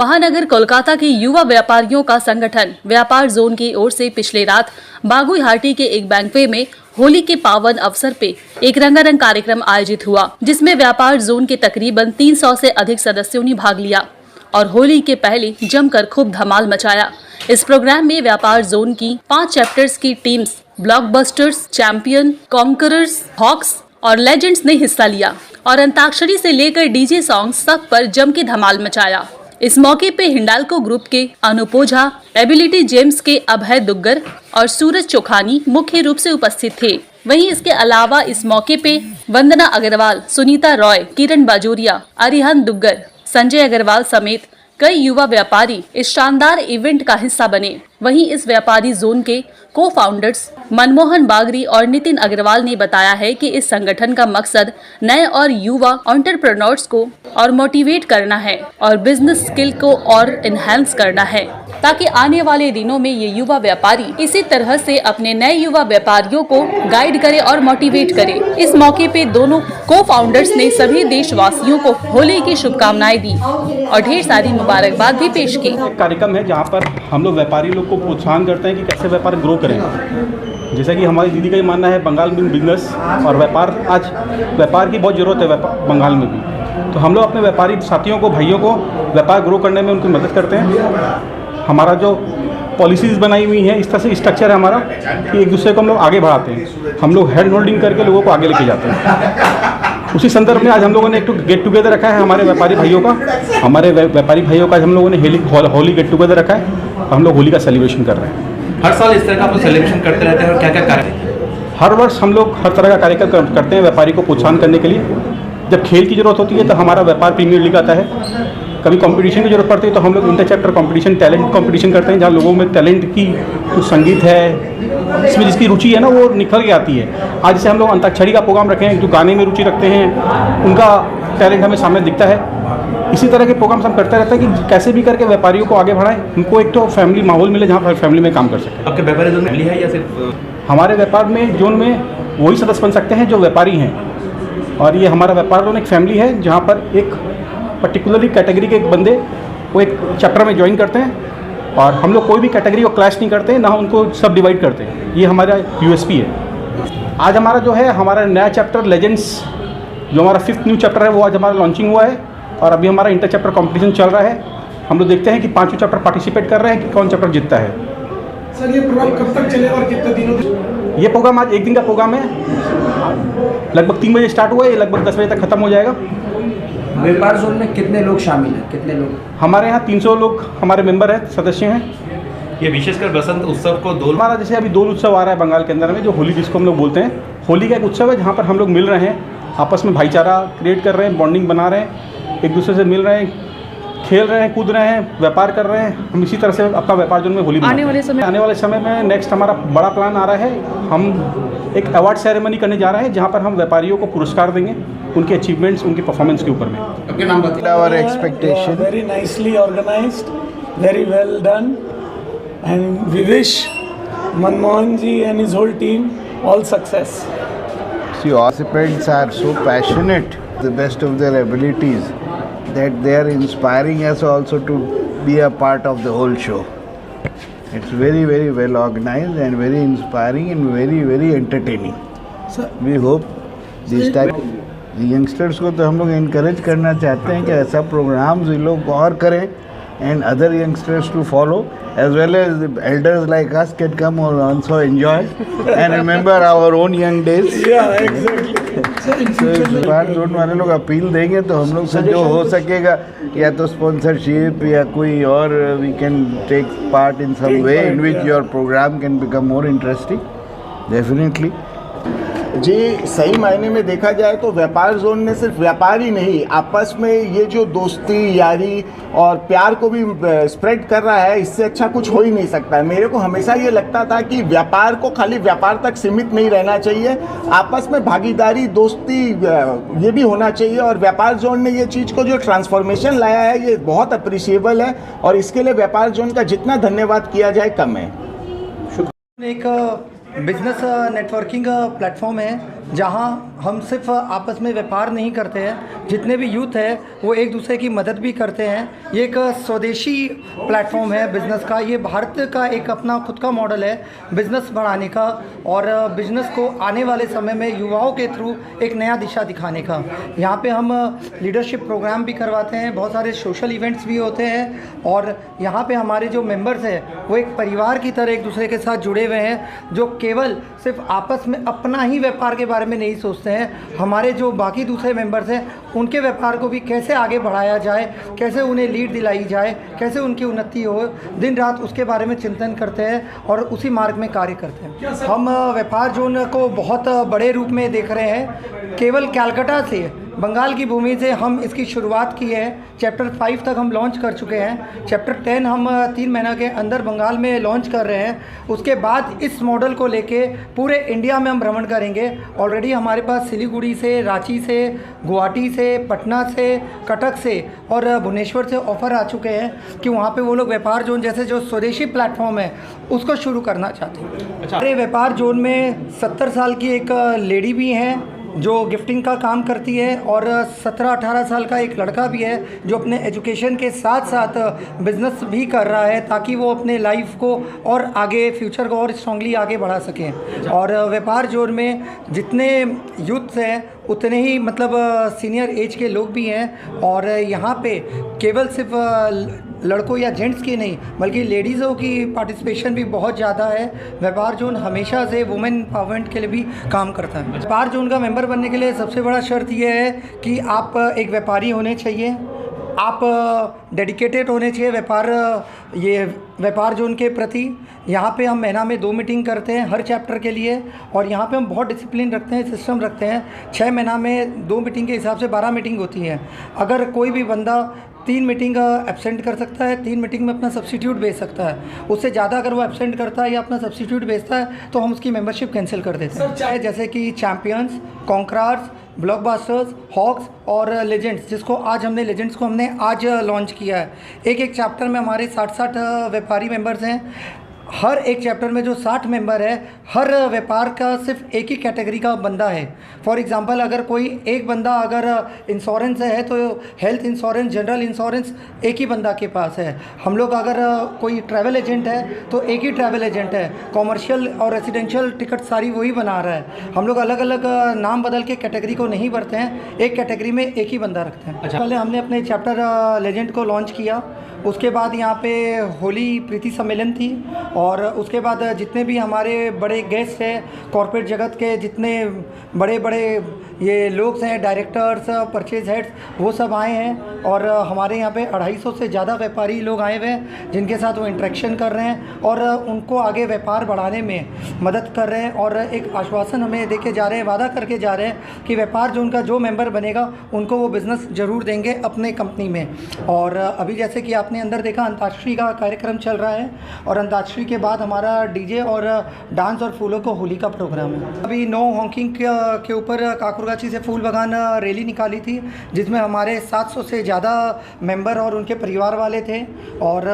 महानगर कोलकाता के युवा व्यापारियों का संगठन व्यापार जोन की ओर से पिछले रात बागुईहाटी के एक बैंक्वे में होली के पावन अवसर पे एक रंगारंग कार्यक्रम आयोजित हुआ, जिसमें व्यापार जोन के तकरीबन 300 से अधिक सदस्यों ने भाग लिया और होली के पहले जमकर खूब धमाल मचाया। इस प्रोग्राम में व्यापार जोन की 5 चैप्टर्स की teams blockbusters, champion, conquerors, hawks और लेजेंड्स ने हिस्सा लिया और अंताक्षरी से लेकर डीजे सॉन्ग सब पर जम के धमाल मचाया। इस मौके पे हिंडाल्को ग्रुप के अनूप ओझा, एबिलिटी जेम्स के अभय दुग्गर और सूरज चोखानी मुख्य रूप से उपस्थित थे। वहीं इसके अलावा इस मौके पे वंदना अग्रवाल, सुनीता रॉय, किरण बाजोरिया, अरिहंत दुग्गर, संजय अग्रवाल समेत कई युवा व्यापारी इस शानदार इवेंट का हिस्सा बने। वहीं इस व्यापारी जोन के को फाउंडर्स मनमोहन बागरी और नितिन अग्रवाल ने बताया है कि इस संगठन का मकसद नए और युवा एंटरप्रेन्योर्स को और मोटिवेट करना है और बिजनेस स्किल को और एनहांस करना है, ताकि आने वाले दिनों में ये युवा व्यापारी इसी तरह से अपने नए युवा व्यापारियों को गाइड करे और मोटिवेट करे। इस मौके पे दोनों को फाउंडर्स ने सभी देशवासियों को होली की शुभकामनाएं दी और ढेर सारी मुबारकबाद भी पेश की। कार्यक्रम है जहाँ पर हम लोग व्यापारी लोग को प्रोत्साहन करते हैं कि कैसे व्यापार ग्रो करें। जैसा कि हमारी दीदी का ही मानना है, बंगाल में बिजनेस और व्यापार, आज व्यापार की बहुत ज़रूरत है बंगाल में भी। तो हम लोग अपने व्यापारी साथियों को, भाइयों को व्यापार ग्रो करने में उनकी मदद करते हैं। हमारा जो पॉलिसीज़ बनाई हुई हैं, इस तरह से स्ट्रक्चर है हमारा कि एक दूसरे को हम लोग आगे बढ़ाते हैं। हम लोग हैंड होल्डिंग करके लोगों को आगे लेके जाते हैं। उसी संदर्भ में आज हम लोगों ने एक गेट टुगेदर रखा है हमारे व्यापारी भाइयों का। हमारे व्यापारी भाइयों का आज हम लोगों ने होली गेट टुगेदर रखा है। हम लोग होली का सेलिब्रेशन कर रहे हैं। हर साल इस तरह का आप सेलिब्रेशन करते रहते हैं और क्या क्या कार्य? हर वर्ष हम लोग हर तरह का कार्यक्रम करते हैं व्यापारी को प्रोत्साहन करने के लिए। जब खेल की ज़रूरत होती है तो हमारा व्यापार प्रीमियर लीग आता है। कभी कंपटीशन की जरूरत पड़ती है तो हम लोग inter chapter competition, talent competition करते हैं, जहाँ लोगों में टैलेंट की जो संगीत है, इसमें जिसकी रुचि है ना, वो निखर के आती है। आज जैसे हम लोग अंताक्षरी का प्रोग्राम रखे हैं, जो गाने में रुचि रखते हैं उनका टैलेंट हमें सामने दिखता है। इसी तरह के प्रोग्राम्स हम करते रहते हैं कि कैसे भी करके व्यापारियों को आगे बढ़ाएं, उनको एक तो फैमिली माहौल मिले जहाँ पर फैमिली में काम कर सकें। आपके व्यापारी जोन फैमिली है या सिर्फ? हमारे व्यापार में जोन में वही सदस्य बन सकते हैं जो व्यापारी हैं, और ये हमारा व्यापार जोन एक फैमिली है जहाँ पर एक पर्टिकुलरली कैटेगरी के एक बंदे वो एक चैप्टर में ज्वाइन करते हैं और हम लोग कोई भी कैटेगरी को क्लैश नहीं करते, ना उनको सब डिवाइड करते हैं। ये हमारा यूएसपी है। आज हमारा जो है हमारा नया चैप्टर लेजेंड्स, जो हमारा 5th न्यू चैप्टर है, वो आज हमारा लॉन्चिंग हुआ है और अभी हमारा इंटर चैप्टर कॉम्पिटिशन चल रहा है। हम लोग देखते हैं कि 5वें चैप्टर पार्टिसिपेट कर रहे हैं कि कौन चैप्टर जीतता है। सर, ये प्रोग्राम कब तक चलेगा और कितने दिनों तक? ये प्रोग्राम आज 1 दिन का प्रोग्राम है। लगभग 3 बजे स्टार्ट हुआ है, ये लगभग 10 बजे तक खत्म हो जाएगा। व्यापार जोन में कितने लोग शामिल हैं? कितने लोग? हमारे यहाँ 300 लोग हमारे मेंबर हैं, सदस्य हैं। ये विशेषकर बसंत उत्सव को दोल, हमारा जैसे अभी दोल उत्सव आ रहा है बंगाल के अंदर में, जो होली जिसको हम लोग बोलते हैं, होली का एक उत्सव है जहाँ पर हम लोग मिल रहे हैं, आपस में भाईचारा क्रिएट कर रहे हैं, बॉन्डिंग बना रहे हैं, एक दूसरे से मिल रहे हैं, खेल रहे हैं, कूद रहे हैं, व्यापार कर रहे हैं। हम इसी तरह से अपना व्यापार जोन में होली आने वाले समय में नेक्स्ट हमारा बड़ा प्लान आ रहा है। हम एक अवार्ड सेरेमनी करने जा रहे हैं जहाँ पर हम व्यापारियों को पुरस्कार देंगे उनके अचीवमेंट्स, उनकी परफॉर्मेंस के ऊपर में। आपके नाम बताइए। Our expectation. Very nicely organized, very well done, and we wish Manmohan ji and his whole team all success. See, participants are so passionate, the best of their abilities, that they are inspiring us also to be a part of the whole show. It's very, very well organized and very inspiring and very, very entertaining. Sir, We hope this type youngsters को तो हम लोग encourage करना चाहते हैं कि ऐसा programmes ये लोग और करें and other youngsters to follow, as well as the elders like us can come or also enjoy and remember our own young days. yeah, exactly. Sir, in तो future, व्यापार जोन वाले लोग अपील देंगे तो हम लोग से जो हो सकेगा, या तो स्पॉन्सरशिप या कोई और, we can take part in some way in which your programme can become more interesting definitely. जी, सही मायने में देखा जाए तो व्यापार जोन में सिर्फ व्यापार ही नहीं, आपस में ये जो दोस्ती, यारी और प्यार को भी स्प्रेड कर रहा है, इससे अच्छा कुछ हो ही नहीं सकता है। मेरे को हमेशा ये लगता था कि व्यापार को खाली व्यापार तक सीमित नहीं रहना चाहिए, आपस में भागीदारी, दोस्ती ये भी होना चाहिए। और व्यापार जोन ने ये चीज़ को जो ट्रांसफॉर्मेशन लाया है, ये बहुत अप्रिशिएबल है और इसके लिए व्यापार जोन का जितना धन्यवाद किया जाए कम है। एक बिजनेस नेटवर्किंग प्लेटफॉर्म है जहां हम सिर्फ आपस में व्यापार नहीं करते हैं, जितने भी यूथ है वो एक दूसरे की मदद भी करते हैं। ये एक स्वदेशी प्लेटफॉर्म है बिज़नेस का। ये भारत का एक अपना खुद का मॉडल है बिज़नेस बढ़ाने का और बिज़नेस को आने वाले समय में युवाओं के थ्रू एक नया दिशा दिखाने का। यहाँ पे हम लीडरशिप प्रोग्राम भी करवाते हैं, बहुत सारे सोशल इवेंट्स भी होते हैं और यहाँ पे हमारे जो मेंबर्स हैं वो एक परिवार की तरह एक दूसरे के साथ जुड़े हुए हैं, जो केवल सिर्फ आपस में अपना ही व्यापार के बारे में नहीं सोचते हैं। हमारे जो बाकी दूसरे मेंबर्स हैं उनके व्यापार को भी कैसे आगे बढ़ाया जाए, कैसे उन्हें लीड दिलाई जाए, कैसे उनकी उन्नति हो, दिन रात उसके बारे में चिंतन करते हैं और उसी मार्ग में कार्य करते हैं। हम व्यापार जोन को बहुत बड़े रूप में देख रहे हैं। केवल कलकत्ता से, बंगाल की भूमि से हम इसकी शुरुआत की है। चैप्टर 5 तक हम लॉन्च कर चुके हैं। चैप्टर 10 हम 3 महीना के अंदर बंगाल में लॉन्च कर रहे हैं। उसके बाद इस मॉडल को लेके पूरे इंडिया में हम भ्रमण करेंगे। ऑलरेडी हमारे पास सिलीगुड़ी से, रांची से, गुवाहाटी से, पटना से, कटक से और भुवनेश्वर से ऑफ़र आ चुके हैं कि वहाँ पे वो लोग व्यापार जोन जैसे जो स्वदेशी प्लेटफॉर्म है उसको शुरू करना चाहते हैं। हमारे व्यापार जोन में 70 साल की एक लेडी भी हैं जो गिफ्टिंग का काम करती है और 17-18 साल का एक लड़का भी है जो अपने एजुकेशन के साथ साथ बिज़नेस भी कर रहा है ताकि वो अपने लाइफ को और आगे फ्यूचर को और स्ट्रांगली आगे बढ़ा सकें। और व्यापार जोन में जितने यूथ हैं उतने ही मतलब सीनियर एज के लोग भी हैं और यहाँ पे केवल सिर्फ लड़कों या जेंट्स की नहीं बल्कि लेडीज़ों की पार्टिसिपेशन भी बहुत ज़्यादा है। व्यापार जोन हमेशा से वुमेन एम्पावरमेंट के लिए भी काम करता है। व्यापार जोन का मेंबर बनने के लिए सबसे बड़ा शर्त यह है कि आप एक व्यापारी होने चाहिए, आप डेडिकेटेड होने चाहिए व्यापार जोन के प्रति। यहाँ पे हम महीना में 2 मीटिंग करते हैं हर चैप्टर के लिए और यहाँ पे हम बहुत डिसिप्लिन रखते हैं, सिस्टम रखते हैं। 6 महीना में 2 मीटिंग के हिसाब से 12 मीटिंग होती है। अगर कोई भी बंदा 3 मीटिंग एब्सेंट कर सकता है, 3 मीटिंग में अपना सब्स्टिट्यूट भेज सकता है। उससे ज़्यादा अगर वो एब्सेंट करता है या अपना सब्स्टिट्यूट भेजता है तो हम उसकी मेंबरशिप कैंसिल कर देते हैं। चाहे जैसे कि चैम्पियंस, कॉन्करर्स, ब्लॉकबस्टर्स, हॉक्स और लेजेंड्स, जिसको आज हमने लेजेंड्स को हमने आज लॉन्च किया है। एक चैप्टर में हमारे 60 व्यापारी मेंबर्स हैं। हर एक चैप्टर में जो 60 मेंबर है, हर व्यापार का सिर्फ एक ही कैटेगरी का बंदा है। फॉर एग्जांपल अगर कोई एक बंदा अगर इंश्योरेंस है तो हेल्थ इंश्योरेंस, जनरल इंश्योरेंस एक ही बंदा के पास है। हम लोग अगर कोई ट्रैवल एजेंट है तो एक ही ट्रैवल एजेंट है। कॉमर्शियल और रेसिडेंशियल टिकट सारी वही बना रहा है। हम लोग अलग अलग नाम बदल के कैटेगरी को नहीं भरते हैं, एक कैटेगरी में एक ही बंदा रखते हैं। पहले हमने अपने चैप्टर लेजेंड को लॉन्च किया, उसके बाद यहाँ पे होली प्रीति सम्मेलन थी और उसके बाद जितने भी हमारे बड़े गेस्ट हैं, कॉर्पोरेट जगत के जितने बड़े बड़े ये लोग हैं, डायरेक्टर्स, परचेज हेड्स, वो सब आए हैं और हमारे यहाँ पे 250 से ज़्यादा व्यापारी लोग आए हुए हैं जिनके साथ वो इंटरेक्शन कर रहे हैं और उनको आगे व्यापार बढ़ाने में मदद कर रहे हैं और एक आश्वासन हमें देके जा रहे हैं, वादा करके जा रहे हैं कि व्यापार जो उनका जो मेंबर बनेगा उनको वो बिज़नेस ज़रूर देंगे अपने कंपनी में। और अभी जैसे कि आपने अंदर देखा अंताक्षरी का कार्यक्रम चल रहा है और अंताक्षरी के बाद हमारा डीजे और डांस और फूलों को होली का प्रोग्राम है। अभी नो हॉकिंग के ऊपर काकुरगाछी से फूल बगान रैली निकाली थी जिसमें हमारे 700 से ज़्यादा मेंबर और उनके परिवार वाले थे और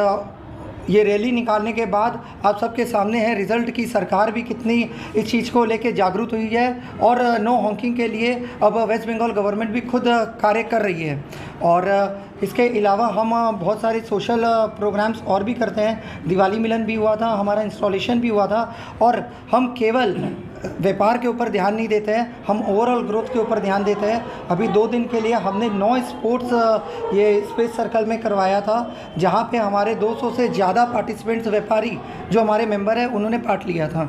ये रैली निकालने के बाद आप सबके सामने है रिज़ल्ट की सरकार भी कितनी इस चीज़ को लेके जागरूक हुई है और नो हॉकिंग के लिए अब वेस्ट बंगाल गवर्नमेंट भी खुद कार्य कर रही है। और इसके अलावा हम बहुत सारे सोशल प्रोग्राम्स और भी करते हैं। दिवाली मिलन भी हुआ था, हमारा इंस्टॉलेशन भी हुआ था और हम केवल व्यापार के ऊपर ध्यान नहीं देते हैं, हम ओवरऑल ग्रोथ के ऊपर ध्यान देते हैं। अभी 2 दिन के लिए हमने 9 स्पोर्ट्स ये स्पेस सर्कल में करवाया था जहां पे हमारे 200 से ज़्यादा पार्टिसिपेंट्स व्यापारी जो हमारे मेंबर हैं उन्होंने पार्ट लिया था।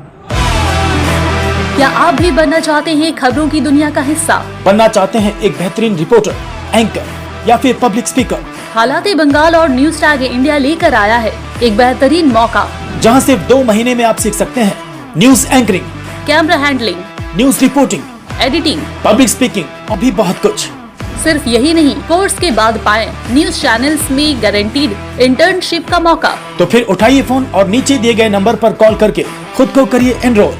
क्या आप भी बनना चाहते हैं खबरों की दुनिया का हिस्सा? बनना चाहते हैं एक बेहतरीन रिपोर्टर, एंकर या फिर पब्लिक स्पीकर? हालात बंगाल और न्यूज टैग इंडिया लेकर आया है एक बेहतरीन मौका जहां सिर्फ 2 महीने में आप सीख सकते हैं news anchoring, camera handling, news reporting, editing, public speaking और भी बहुत कुछ। सिर्फ यही नहीं, कोर्स के बाद पाएं न्यूज चैनल्स में गारंटीड इंटर्नशिप का मौका। तो फिर उठाइए फोन और नीचे दिए गए नंबर पर कॉल करके खुद को करिए एनरोल।